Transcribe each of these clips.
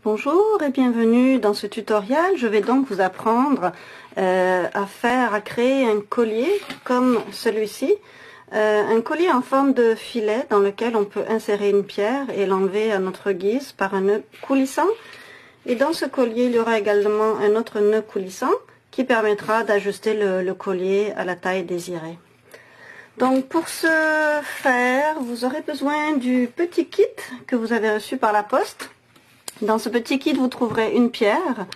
Bonjour et bienvenue dans ce tutoriel. Je vais donc vous apprendre à créer un collier comme celui-ci. Un collier en forme de filet dans lequel on peut insérer une pierre et l'enlever à notre guise par un nœud coulissant. Et dans ce collier, il y aura également un autre nœud coulissant qui permettra d'ajuster le collier à la taille désirée. Donc pour ce faire, vous aurez besoin du petit kit que vous avez reçu par la poste. Dans ce petit kit, vous trouverez une pierre.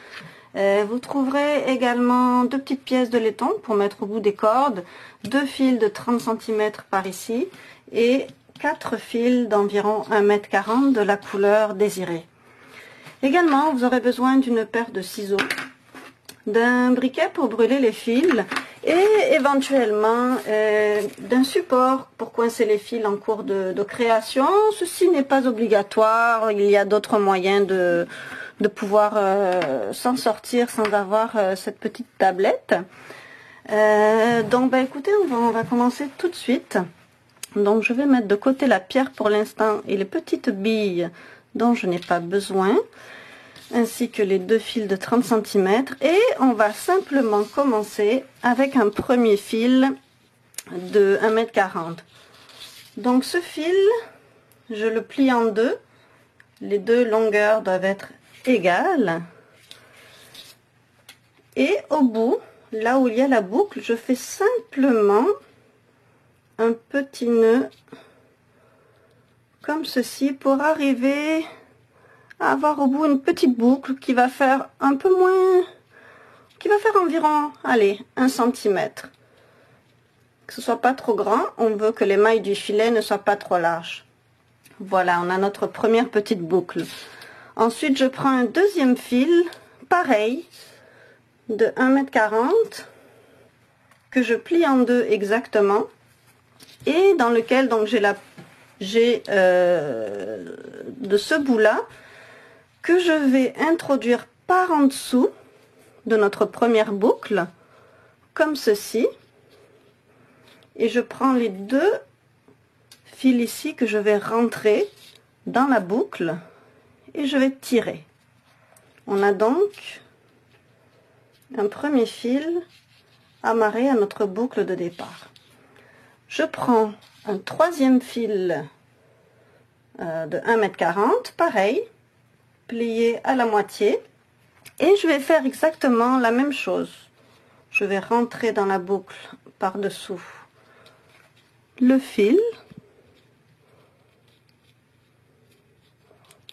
Vous trouverez également 2 petites pièces de laiton pour mettre au bout des cordes, 2 fils de 30 cm par ici et 4 fils d'environ 1,40 m de la couleur désirée. Également, vous aurez besoin d'une paire de ciseaux, d'un briquet pour brûler les fils et éventuellement d'un support pour coincer les fils en cours de création. Ceci n'est pas obligatoire, il y a d'autres moyens de pouvoir s'en sortir sans avoir cette petite tablette. Donc écoutez, on va commencer tout de suite. Donc je vais mettre de côté la pierre pour l'instant et les petites billes dont je n'ai pas besoin, ainsi que les 2 fils de 30 cm, et on va simplement commencer avec un premier fil de 1,40 m. Donc ce fil, je le plie en deux, les deux longueurs doivent être égales, et au bout, là où il y a la boucle, je fais simplement un petit nœud comme ceci pour arriver à avoir au bout une petite boucle qui va faire un peu moins, qui va faire environ, allez, 1 cm. Que ce soit pas trop grand, on veut que les mailles du filet ne soient pas trop larges. Voilà, on a notre première petite boucle. Ensuite, je prends un deuxième fil, pareil, de 1,40 m, que je plie en deux exactement, et dans lequel donc j'ai de ce bout-là, que je vais introduire par en dessous de notre première boucle, comme ceci, et je prends les 2 fils ici que je vais rentrer dans la boucle et je vais tirer. On a donc un premier fil amarré à notre boucle de départ. Je prends un troisième fil de 1,40 m, pareil, plié à la moitié, et je vais faire exactement la même chose. Je vais rentrer dans la boucle par dessous le fil,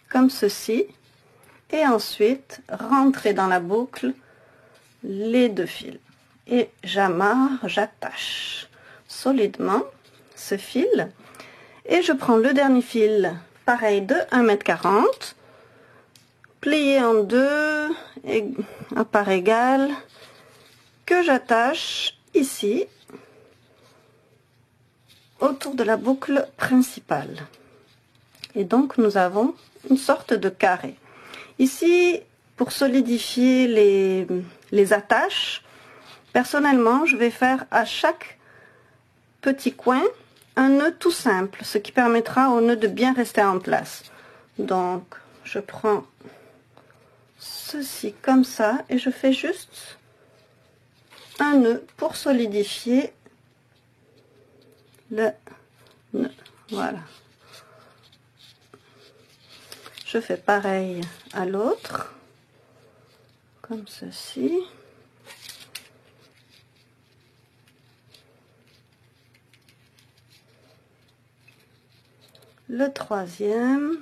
comme ceci, et ensuite rentrer dans la boucle les 2 fils, et j'amarre, j'attache solidement ce fil, et je prends le dernier fil, pareil, de 1,40 m, plié en deux à part égale, que j'attache ici autour de la boucle principale, et donc nous avons une sorte de carré. Ici, pour solidifier les attaches, personnellement je vais faire à chaque petit coin un nœud tout simple, ce qui permettra au nœud de bien rester en place. Donc je prends ceci comme ça et je fais juste un nœud pour solidifier le nœud. Voilà, je fais pareil à l'autre, comme ceci. Le troisième.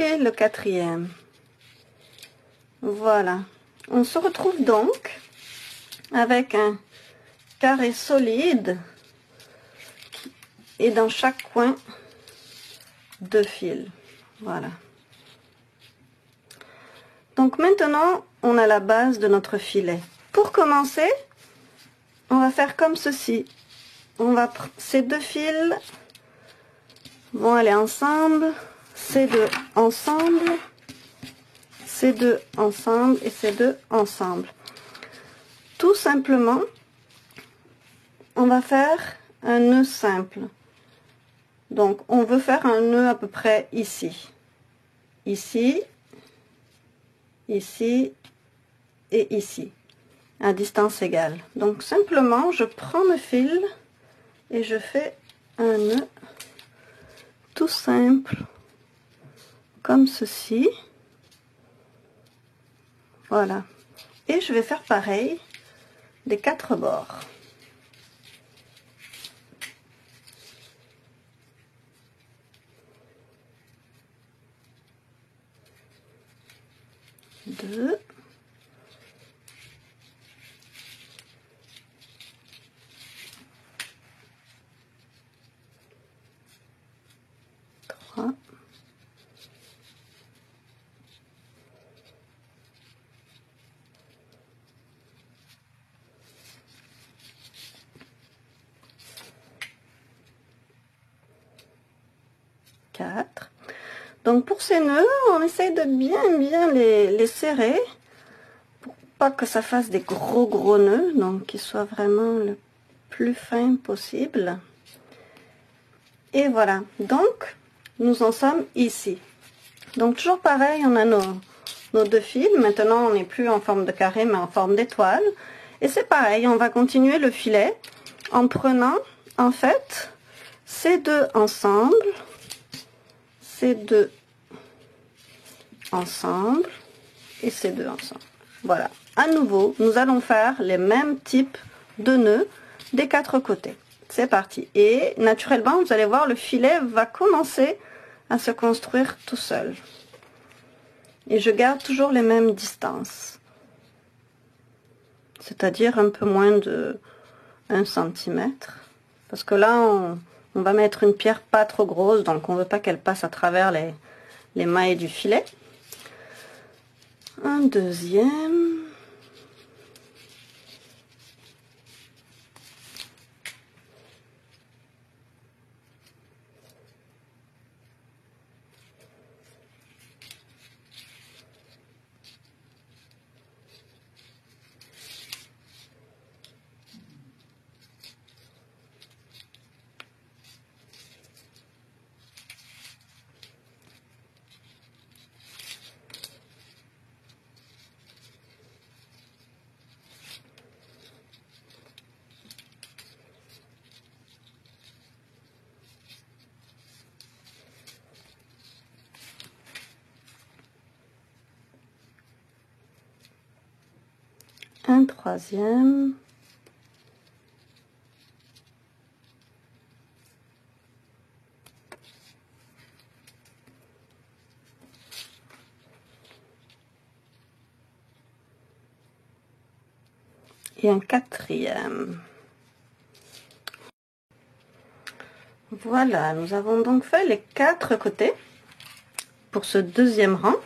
Et le quatrième. Voilà, on se retrouve donc avec un carré solide et dans chaque coin 2 fils. Voilà, donc maintenant on a la base de notre filet. Pour commencer, on va faire comme ceci. On va ces 2 fils vont aller ensemble, ces deux ensemble, ces deux ensemble et ces deux ensemble. Tout simplement, on va faire un nœud simple. Donc on veut faire un nœud à peu près ici, ici, ici et ici, à distance égale. Donc simplement je prends le fil et je fais un nœud tout simple comme ceci. Voilà, et je vais faire pareil des quatre bords. Deux, trois, quatre. Donc pour ces nœuds, on essaye de bien les serrer pour pas que ça fasse des gros nœuds, donc qu'ils soient vraiment le plus fin possible. Et voilà, donc nous en sommes ici. Donc toujours pareil, on a nos deux fils. Maintenant on n'est plus en forme de carré mais en forme d'étoile. Et c'est pareil, on va continuer le filet en prenant en fait ces deux ensemble, ces deux ensemble et ces deux ensemble. Voilà, à nouveau nous allons faire les mêmes types de nœuds des quatre côtés. C'est parti. Et naturellement vous allez voir, le filet va commencer à se construire tout seul. Et je garde toujours les mêmes distances, c'est-à-dire un peu moins de 1 cm, parce que là on va mettre une pierre pas trop grosse, donc on veut pas qu'elle passe à travers les mailles du filet. Un deuxième. Un troisième. Et un quatrième. Voilà, nous avons donc fait les quatre côtés pour ce deuxième rang.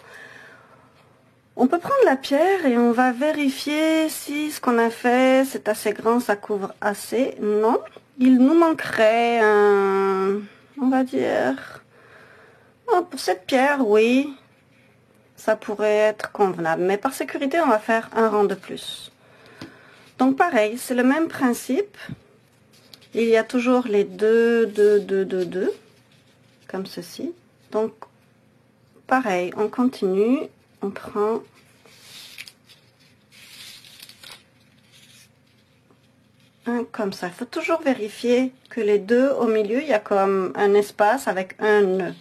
On peut prendre la pierre et on va vérifier si ce qu'on a fait c'est assez grand, ça couvre assez. Non, il nous manquerait un, on va dire, oh, pour cette pierre, oui, ça pourrait être convenable. Mais par sécurité, on va faire un rang de plus. Donc pareil, c'est le même principe. Il y a toujours les deux, comme ceci. Donc pareil, on continue. On prend un comme ça. Il faut toujours vérifier que les deux au milieu, il y a comme un espace avec un nœud.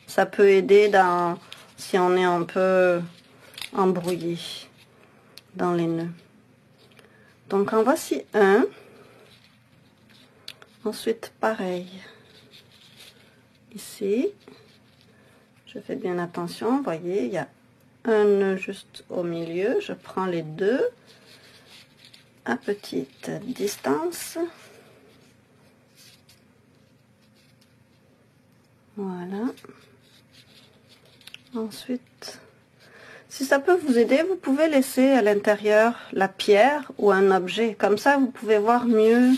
Ça peut aider dans si on est un peu embrouillé dans les nœuds. Donc en voici un. Ensuite pareil. Ici, je fais bien attention. Vous voyez, il y a un nœud juste au milieu. Je prends les deux à petite distance. Voilà. Ensuite, si ça peut vous aider, vous pouvez laisser à l'intérieur la pierre ou un objet. Comme ça, vous pouvez voir mieux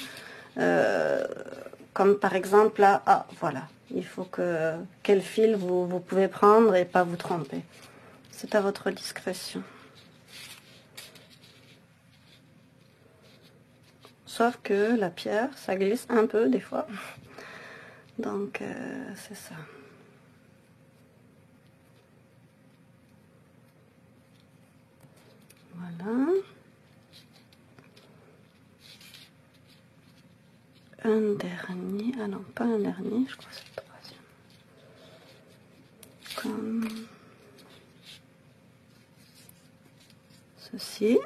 comme par exemple là, ah voilà, il faut que quel fil vous pouvez prendre et pas vous tromper. C'est à votre discrétion. Sauf que la pierre, ça glisse un peu des fois. Donc, c'est ça. Voilà. Un dernier. Ah non, pas un dernier, je crois que c'est le troisième. Comme ceci.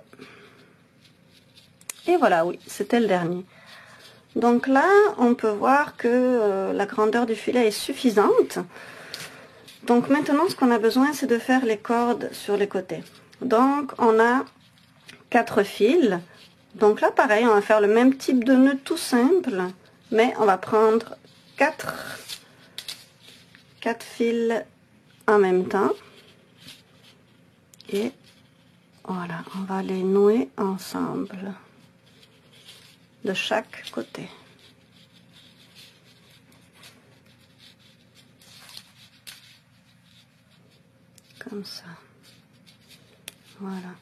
Et voilà, oui, c'était le dernier. Donc là, on peut voir que la grandeur du filet est suffisante. Donc maintenant, ce qu'on a besoin, c'est de faire les cordes sur les côtés. Donc, on a 4 fils. Donc là, pareil, on va faire le même type de nœud tout simple, mais on va prendre 4 fils en même temps. Et voilà, on va les nouer ensemble de chaque côté. Comme ça. Voilà.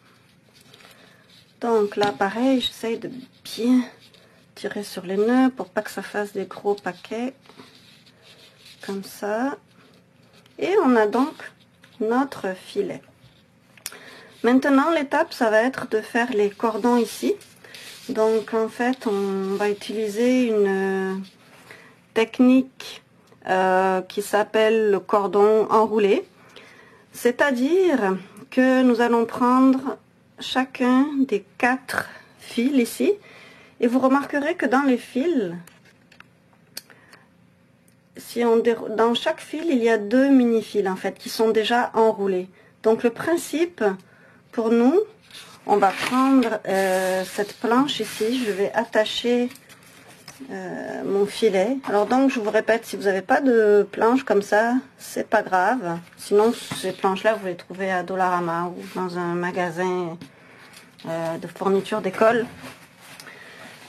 Donc là, pareil, j'essaye de bien tirer sur les nœuds pour pas que ça fasse des gros paquets. Comme ça. Et on a donc notre filet. Maintenant, l'étape, ça va être de faire les cordons ici. Donc, en fait, on va utiliser une technique qui s'appelle le cordon enroulé. C'est-à-dire que nous allons prendre chacun des 4 fils ici. Et vous remarquerez que dans les fils, dans chaque fil, il y a 2 mini-fils en fait qui sont déjà enroulés. Donc le principe pour nous, on va prendre cette planche ici, je vais attacher mon filet. Alors donc je vous répète, si vous n'avez pas de planche comme ça, c'est pas grave. Sinon ces planches là vous les trouvez à Dollarama ou dans un magasin de fourniture d'école.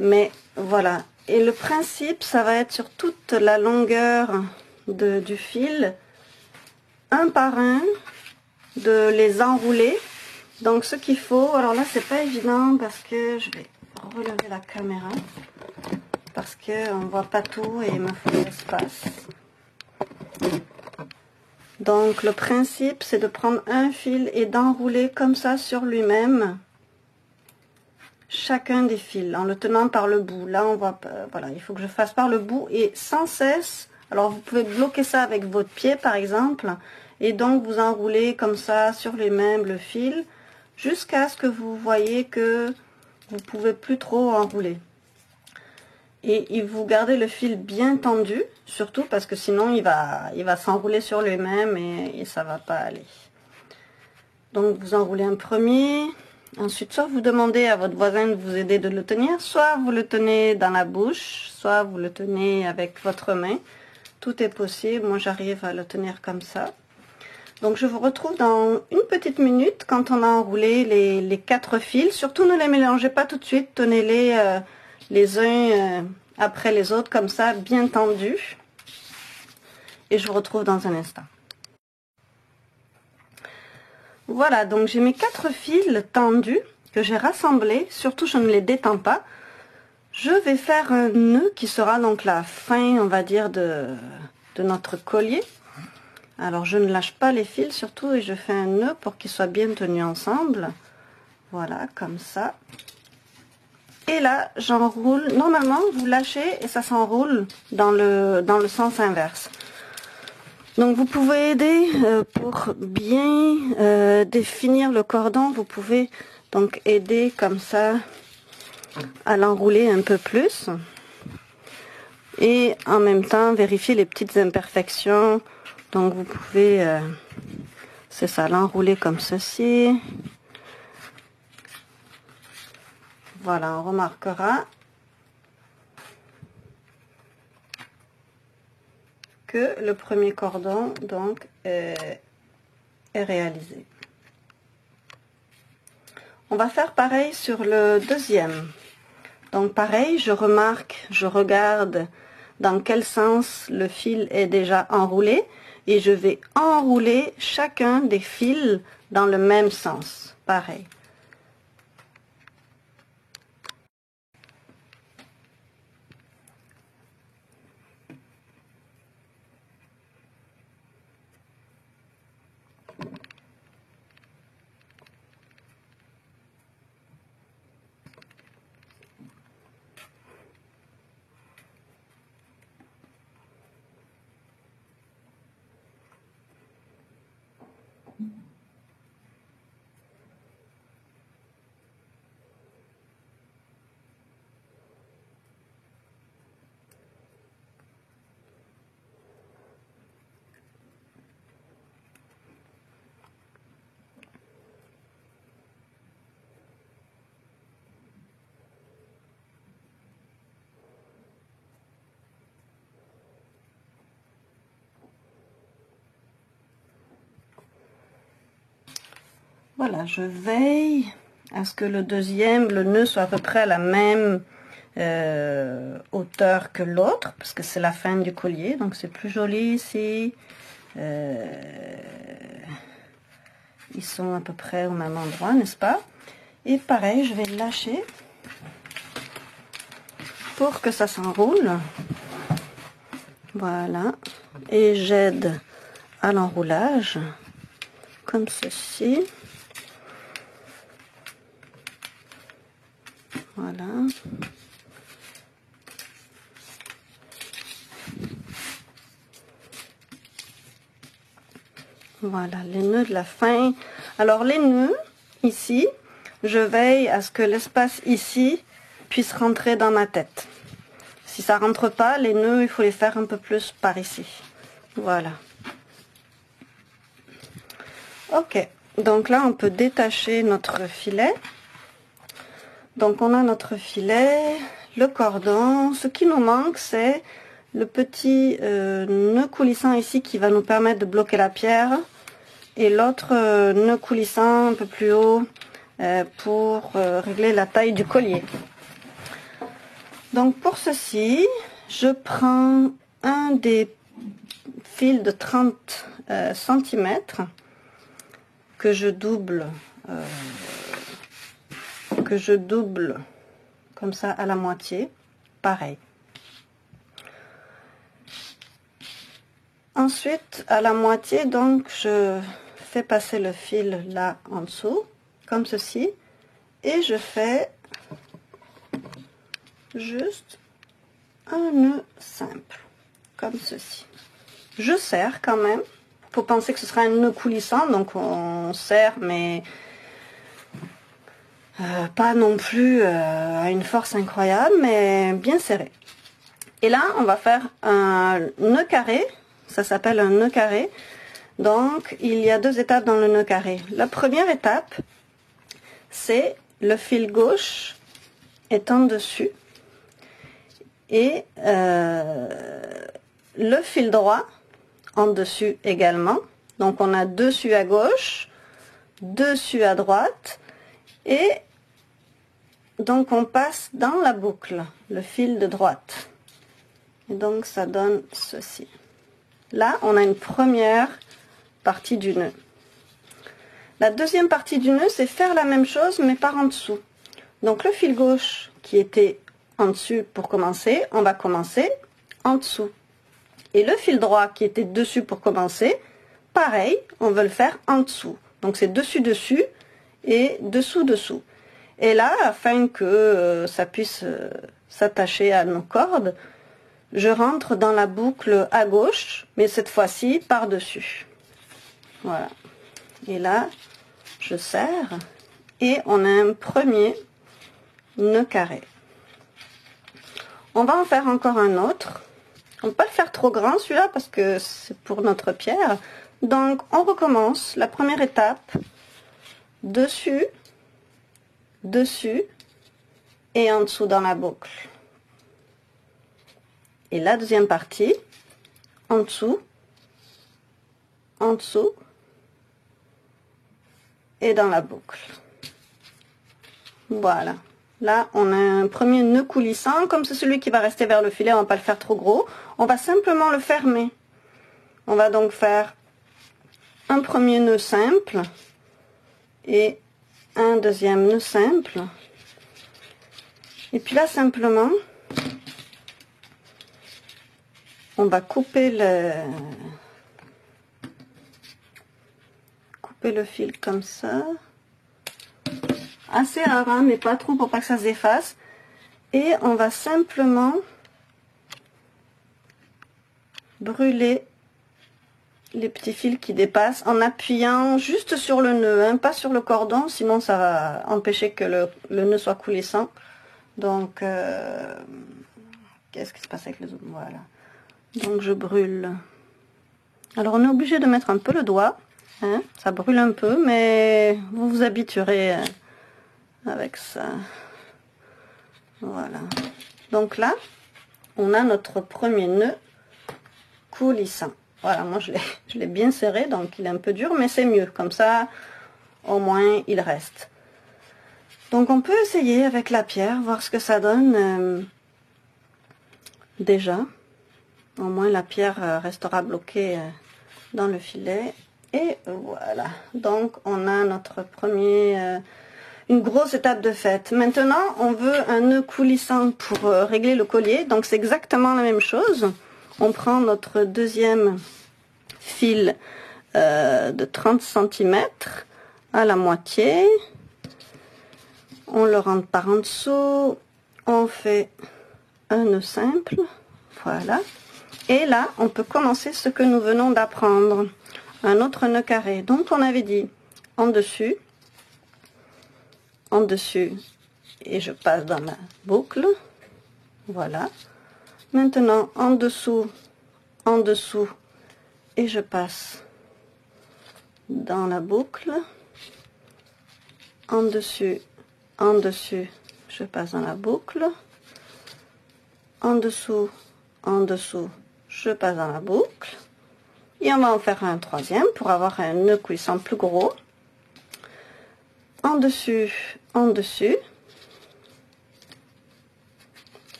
Mais voilà. Et le principe, ça va être sur toute la longueur du fil, un par un, de les enrouler. Donc ce qu'il faut, alors là c'est pas évident parce que je vais relever la caméra, parce qu'on ne voit pas tout et il me faut de l'espace. Donc le principe c'est de prendre un fil et d'enrouler comme ça sur lui-même chacun des fils en le tenant par le bout. Là on voit, voilà, il faut que je fasse par le bout et sans cesse. Alors vous pouvez bloquer ça avec votre pied par exemple et donc vous enroulez comme ça sur lui-même le fil jusqu'à ce que vous voyez que vous pouvez plus trop enrouler. Et vous gardez le fil bien tendu, surtout parce que sinon il va s'enrouler sur lui-même et ça va pas aller. Donc vous enroulez un premier, ensuite soit vous demandez à votre voisin de vous aider de le tenir, soit vous le tenez dans la bouche, soit vous le tenez avec votre main. Tout est possible, moi j'arrive à le tenir comme ça. Donc je vous retrouve dans une petite minute quand on a enroulé les 4 fils. Surtout ne les mélangez pas tout de suite, tenez-les les uns après les autres comme ça, bien tendus. Et je vous retrouve dans un instant. Voilà, donc j'ai mes 4 fils tendus que j'ai rassemblés. Surtout je ne les détends pas. Je vais faire un nœud qui sera donc la fin, on va dire, de notre collier. Alors je ne lâche pas les fils surtout et je fais un nœud pour qu'ils soient bien tenus ensemble. Voilà, comme ça. Et là, j'enroule. Normalement, vous lâchez et ça s'enroule dans le sens inverse. Donc vous pouvez aider pour bien définir le cordon. Vous pouvez donc aider comme ça à l'enrouler un peu plus. Et en même temps, vérifier les petites imperfections. Donc vous pouvez, c'est ça, l'enrouler comme ceci. Voilà, on remarquera que le premier cordon donc est réalisé. On va faire pareil sur le deuxième. Donc pareil, je remarque, je regarde dans quel sens le fil est déjà enroulé et je vais enrouler chacun des fils dans le même sens. Pareil. Voilà, je veille à ce que le nœud soit à peu près à la même hauteur que l'autre, parce que c'est la fin du collier, donc c'est plus joli ici. Ils sont à peu près au même endroit, n'est-ce pas? Et pareil, je vais lâcher pour que ça s'enroule. Voilà, et j'aide à l'enroulage, comme ceci. Voilà. Voilà, les nœuds de la fin. Alors les nœuds, ici, je veille à ce que l'espace ici puisse rentrer dans ma tête. Si ça rentre pas, les nœuds, il faut les faire un peu plus par ici. Voilà. Ok, donc là on peut détacher notre filet. Donc on a notre filet, le cordon. Ce qui nous manque, c'est le petit nœud coulissant ici qui va nous permettre de bloquer la pierre. Et l'autre nœud coulissant un peu plus haut pour régler la taille du collier. Donc pour ceci, je prends un des fils de 30 cm que je double comme ça à la moitié, pareil. Ensuite, à la moitié, donc je fais passer le fil là en dessous, comme ceci, et je fais juste un nœud simple, comme ceci. Je serre quand même. Faut penser que ce sera un nœud coulissant, donc on serre, mais pas non plus à une force incroyable, mais bien serré. Et là, on va faire un nœud carré. Ça s'appelle un nœud carré. Donc, il y a deux étapes dans le nœud carré. La première étape, c'est le fil gauche est en dessus et le fil droit en dessus également. Donc, on a dessus à gauche, dessus à droite et donc on passe dans la boucle le fil de droite. Et donc, ça donne ceci. Là, on a une première partie du nœud. La deuxième partie du nœud, c'est faire la même chose, mais par en dessous. Donc, le fil gauche qui était en dessus pour commencer, on va commencer en dessous. Et le fil droit qui était dessus pour commencer, pareil, on veut le faire en dessous. Donc, c'est dessus-dessus et dessous-dessous. Et là, afin que ça puisse s'attacher à nos cordes, je rentre dans la boucle à gauche, mais cette fois-ci par-dessus. Voilà. Et là, je serre et on a un premier nœud carré. On va en faire encore un autre. On ne peut pas le faire trop grand celui-là parce que c'est pour notre pierre. Donc, on recommence la première étape. Dessus, dessus et en dessous dans la boucle. Et la deuxième partie, en dessous et dans la boucle. Voilà. Là, on a un premier nœud coulissant. Comme c'est celui qui va rester vers le filet, on va pas le faire trop gros. On va simplement le fermer. On va donc faire un premier nœud simple et un deuxième nœud simple. Et puis là, simplement, on va couper le fil comme ça. Assez à ras, mais pas trop pour pas que ça se défasse. Et on va simplement brûler les petits fils qui dépassent en appuyant juste sur le nœud, hein, pas sur le cordon, sinon ça va empêcher que le nœud soit coulissant. Donc, qu'est-ce qui se passe avec les autres? Voilà. Donc je brûle. Alors on est obligé de mettre un peu le doigt, hein, ça brûle un peu, mais vous vous habituerez avec ça. Voilà. Donc là, on a notre premier nœud coulissant. Voilà, moi je l'ai bien serré, donc il est un peu dur, mais c'est mieux. Comme ça, au moins, il reste. Donc on peut essayer avec la pierre, voir ce que ça donne. Déjà, au moins la pierre restera bloquée dans le filet. Et voilà, donc on a notre premier... une grosse étape de fait. Maintenant, on veut un nœud coulissant pour régler le collier. Donc c'est exactement la même chose. On prend notre deuxième fil de 30 cm à la moitié. On le rentre par en dessous. On fait un nœud simple. Voilà. Et là, on peut commencer ce que nous venons d'apprendre. Un autre nœud carré. Donc on avait dit en dessus, et je passe dans la boucle. Voilà. Maintenant en dessous, et je passe dans la boucle. En dessus, je passe dans la boucle. En dessous, je passe dans la boucle. Et on va en faire un troisième pour avoir un nœud coulissant plus gros. En dessus,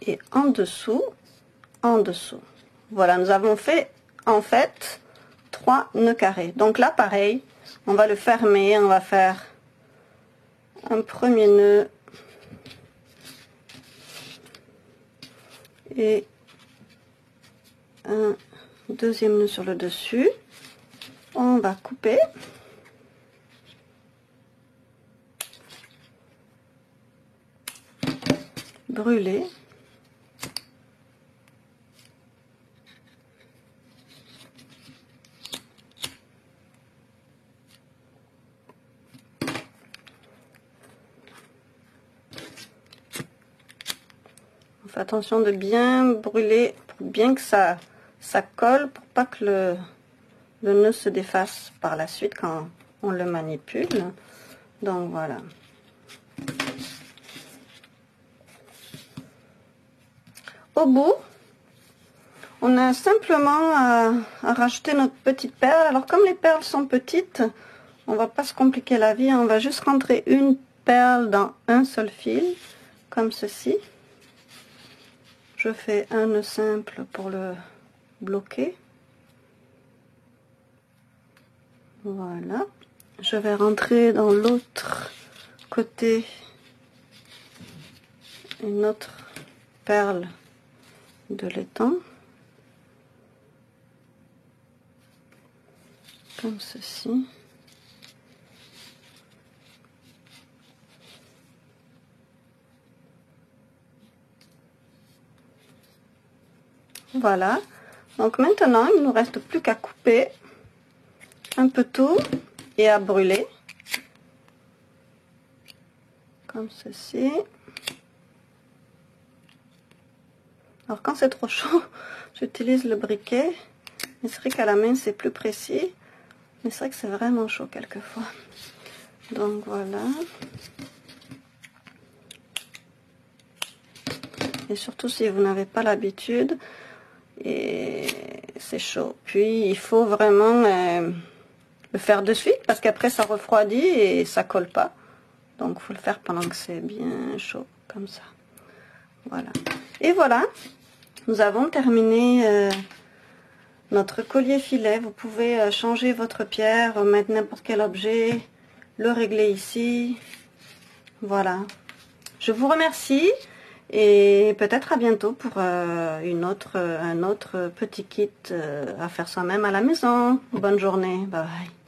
et en dessous. Voilà, nous avons fait en fait 3 nœuds carrés. Donc là, pareil, on va le fermer, on va faire un premier nœud et un deuxième nœud sur le dessus. On va couper. Brûler. On fait attention de bien brûler pour bien que ça colle, pour pas que le nœud se défasse par la suite quand on le manipule. Donc voilà. Au bout, on a simplement à rajouter notre petite perle. Alors comme les perles sont petites, on va pas se compliquer la vie, on va juste rentrer une perle dans un seul fil, comme ceci. Je fais un nœud simple pour le bloquer. Voilà. Je vais rentrer dans l'autre côté une autre perle de laiton, comme ceci. Voilà, donc maintenant il ne nous reste plus qu'à couper un peu tout et à brûler, comme ceci. Alors quand c'est trop chaud, j'utilise le briquet, mais c'est vrai qu'à la main c'est plus précis, mais c'est vrai que c'est vraiment chaud quelquefois. Donc voilà. Et surtout si vous n'avez pas l'habitude, et c'est chaud. Puis il faut vraiment le faire de suite parce qu'après ça refroidit et ça colle pas. Donc il faut le faire pendant que c'est bien chaud. comme ça. Voilà. Et voilà, nous avons terminé notre collier filet. Vous pouvez changer votre pierre, mettre n'importe quel objet, le régler ici. Voilà. Je vous remercie et peut-être à bientôt pour un autre petit kit à faire soi-même à la maison. Bonne journée. Bye bye.